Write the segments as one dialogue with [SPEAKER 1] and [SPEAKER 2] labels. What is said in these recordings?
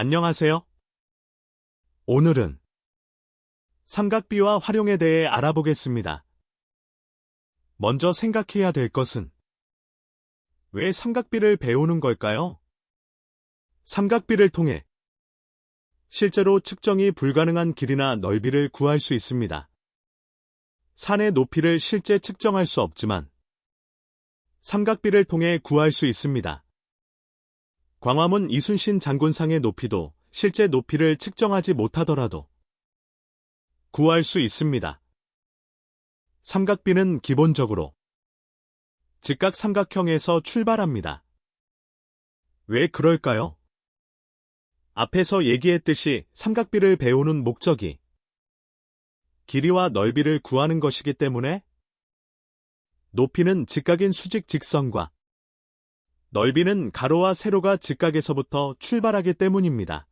[SPEAKER 1] 안녕하세요. 오늘은 삼각비와 활용에 대해 알아보겠습니다. 먼저 생각해야 될 것은 왜 삼각비를 배우는 걸까요? 삼각비를 통해 실제로 측정이 불가능한 길이나 넓이를 구할 수 있습니다. 산의 높이를 실제 측정할 수 없지만 삼각비를 통해 구할 수 있습니다. 광화문 이순신 장군상의 높이도 실제 높이를 측정하지 못하더라도 구할 수 있습니다. 삼각비는 기본적으로 직각삼각형에서 출발합니다. 왜 그럴까요? 앞에서 얘기했듯이 삼각비를 배우는 목적이 길이와 넓이를 구하는 것이기 때문에 높이는 직각인 수직 직선과 넓이는 가로와 세로가 직각에서부터 출발하기 때문입니다.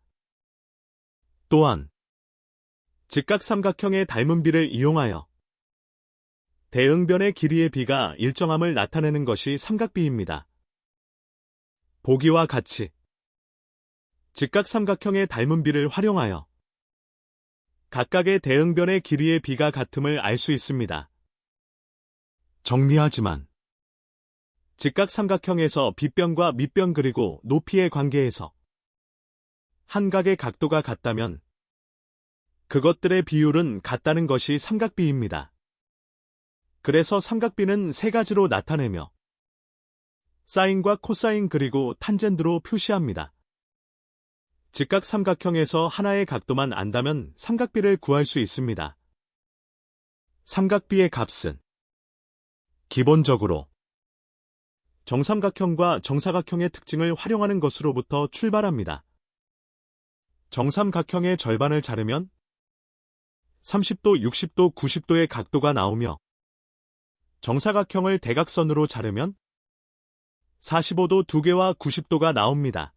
[SPEAKER 1] 또한 직각삼각형의 닮은 비를 이용하여 대응변의 길이의 비가 일정함을 나타내는 것이 삼각비입니다. 보기와 같이 직각삼각형의 닮은 비를 활용하여 각각의 대응변의 길이의 비가 같음을 알 수 있습니다. 정리하지만 직각삼각형에서 빗변과 밑변 그리고 높이의 관계에서 한 각의 각도가 같다면 그것들의 비율은 같다는 것이 삼각비입니다. 그래서 삼각비는 세 가지로 나타내며 사인과 코사인 그리고 탄젠트로 표시합니다. 직각삼각형에서 하나의 각도만 안다면 삼각비를 구할 수 있습니다. 삼각비의 값은 기본적으로 정삼각형과 정사각형의 특징을 활용하는 것으로부터 출발합니다. 정삼각형의 절반을 자르면 30도, 60도, 90도의 각도가 나오며 정사각형을 대각선으로 자르면 45도 2개와 90도가 나옵니다.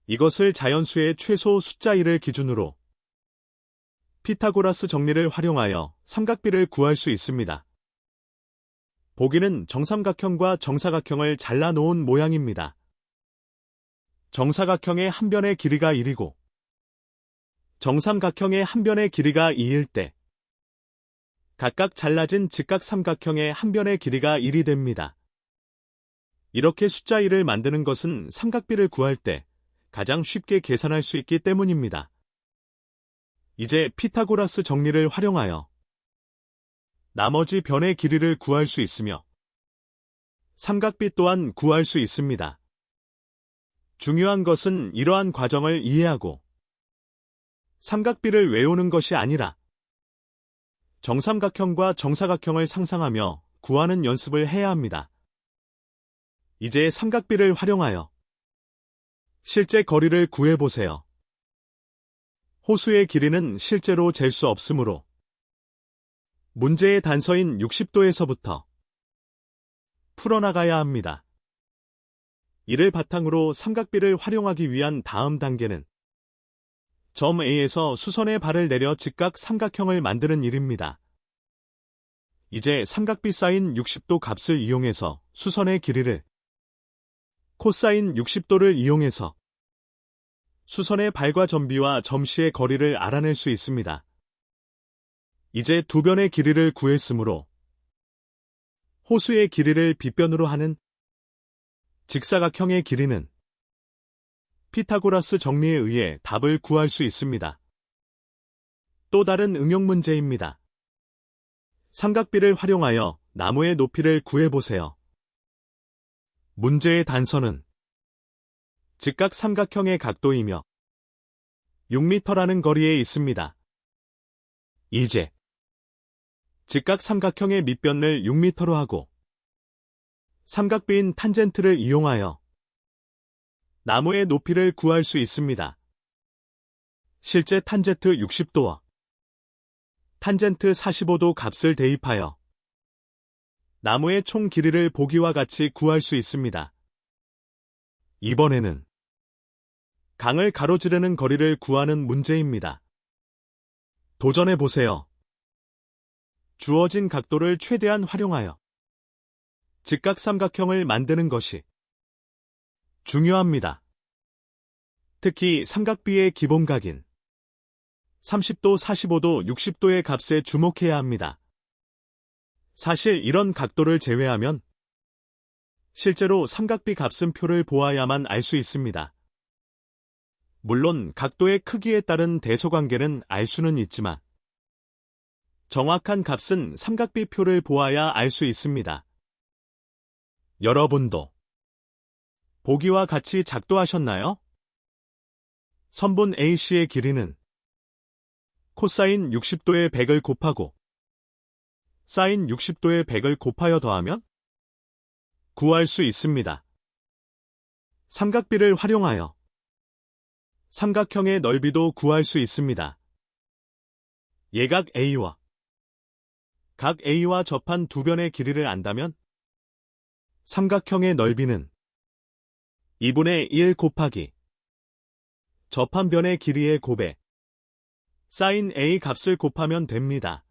[SPEAKER 1] 이것을 자연수의 최소 숫자 1을 기준으로 피타고라스 정리를 활용하여 삼각비를 구할 수 있습니다. 보기는 정삼각형과 정사각형을 잘라놓은 모양입니다. 정사각형의 한 변의 길이가 1이고 정삼각형의 한 변의 길이가 2일 때 각각 잘라진 직각삼각형의 한 변의 길이가 1이 됩니다. 이렇게 숫자 1을 만드는 것은 삼각비를 구할 때 가장 쉽게 계산할 수 있기 때문입니다. 이제 피타고라스 정리를 활용하여 나머지 변의 길이를 구할 수 있으며 삼각비 또한 구할 수 있습니다. 중요한 것은 이러한 과정을 이해하고 삼각비를 외우는 것이 아니라 정삼각형과 정사각형을 상상하며 구하는 연습을 해야 합니다. 이제 삼각비를 활용하여 실제 거리를 구해보세요. 호수의 길이는 실제로 잴 수 없으므로 문제의 단서인 60도에서부터 풀어나가야 합니다. 이를 바탕으로 삼각비를 활용하기 위한 다음 단계는 점 A에서 수선의 발을 내려 직각 삼각형을 만드는 일입니다. 이제 삼각비 사인 60도 값을 이용해서 수선의 길이를 코사인 60도를 이용해서 수선의 발과 점비와 점씨의 거리를 알아낼 수 있습니다. 이제 두 변의 길이를 구했으므로 호수의 길이를 빗변으로 하는 직사각형의 길이는 피타고라스 정리에 의해 답을 구할 수 있습니다. 또 다른 응용 문제입니다. 삼각비를 활용하여 나무의 높이를 구해보세요. 문제의 단서는 직각삼각형의 각도이며 6m라는 거리에 있습니다. 이제 직각삼각형의 밑변을 6m로 하고 삼각비인 탄젠트를 이용하여 나무의 높이를 구할 수 있습니다. 실제 탄젠트 60도와 탄젠트 45도 값을 대입하여 나무의 총 길이를 보기와 같이 구할 수 있습니다. 이번에는 강을 가로지르는 거리를 구하는 문제입니다. 도전해보세요. 주어진 각도를 최대한 활용하여 직각삼각형을 만드는 것이 중요합니다. 특히 삼각비의 기본각인 30도, 45도, 60도의 값에 주목해야 합니다. 사실 이런 각도를 제외하면 실제로 삼각비 값은 표를 보아야만 알 수 있습니다. 물론 각도의 크기에 따른 대소관계는 알 수는 있지만 정확한 값은 삼각비 표를 보아야 알 수 있습니다. 여러분도 보기와 같이 작도하셨나요? 선분 AC의 길이는 코사인 60도의 100을 곱하고 사인 60도의 100을 곱하여 더하면 구할 수 있습니다. 삼각비를 활용하여 삼각형의 넓이도 구할 수 있습니다. 예각 A와 각 A와 접한 두 변의 길이를 안다면 삼각형의 넓이는 2분의 1 곱하기 접한 변의 길이의 곱에 사인 A 값을 곱하면 됩니다.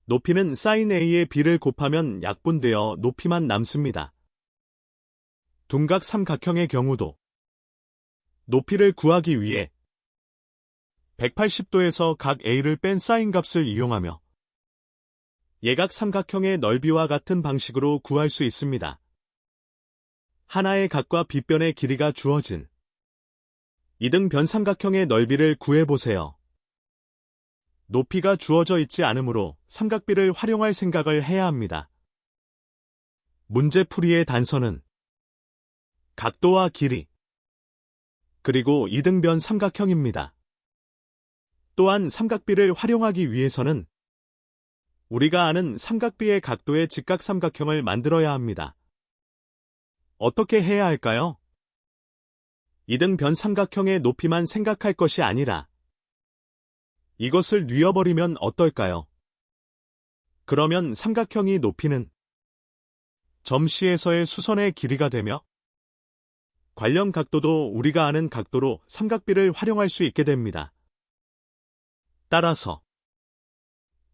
[SPEAKER 1] 높이는 사인 A의 B를 곱하면 약분되어 높이만 남습니다. 둔각 삼각형의 경우도 높이를 구하기 위해 180도에서 각 A를 뺀 사인 값을 이용하며 예각 삼각형의 넓이와 같은 방식으로 구할 수 있습니다. 하나의 각과 빗변의 길이가 주어진 이등변 삼각형의 넓이를 구해보세요. 높이가 주어져 있지 않으므로 삼각비를 활용할 생각을 해야 합니다. 문제풀이의 단서는 각도와 길이, 그리고 이등변 삼각형입니다. 또한 삼각비를 활용하기 위해서는 우리가 아는 삼각비의 각도의 직각삼각형을 만들어야 합니다. 어떻게 해야 할까요? 이등변 삼각형의 높이만 생각할 것이 아니라 이것을 뉘어버리면 어떨까요? 그러면 삼각형이 높이는 점C에서의 수선의 길이가 되며 관련 각도도 우리가 아는 각도로 삼각비를 활용할 수 있게 됩니다. 따라서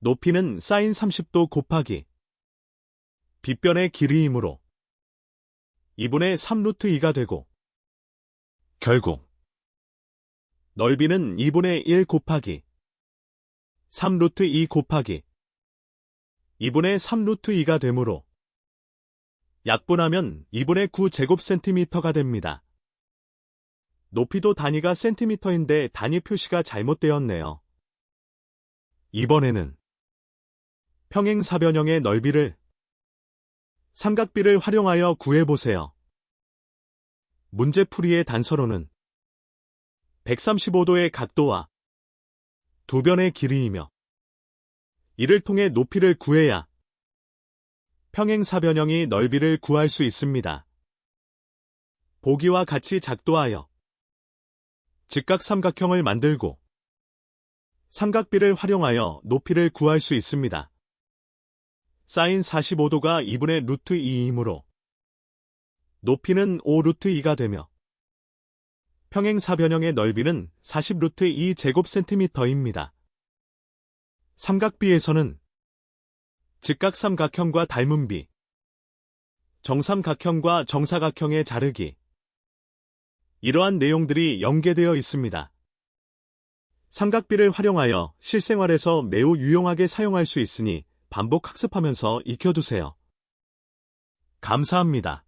[SPEAKER 1] 높이는 사인 30도 곱하기 빗변의 길이이므로 2분의 3루트 2가 되고 결국 넓이는 2분의 1 곱하기 3루트 2 곱하기 2분의 3루트 2가 되므로 약분하면 2분의 9 제곱센티미터가 됩니다. 높이도 단위가 센티미터인데 단위 표시가 잘못되었네요. 이번에는 평행사변형의 넓이를 삼각비를 활용하여 구해보세요. 문제풀이의 단서로는 135도의 각도와 두 변의 길이이며 이를 통해 높이를 구해야 평행사변형이 넓이를 구할 수 있습니다. 보기와 같이 작도하여 직각삼각형을 만들고 삼각비를 활용하여 높이를 구할 수 있습니다. 사인 45도가 2분의 루트 2이므로 높이는 5 루트 2가 되며 평행사변형의 넓이는 40 루트 2 제곱센티미터입니다. 삼각비에서는 직각삼각형과 닮은 비, 정삼각형과 정사각형의 자르기, 이러한 내용들이 연계되어 있습니다. 삼각비를 활용하여 실생활에서 매우 유용하게 사용할 수 있으니 반복 학습하면서 익혀두세요. 감사합니다.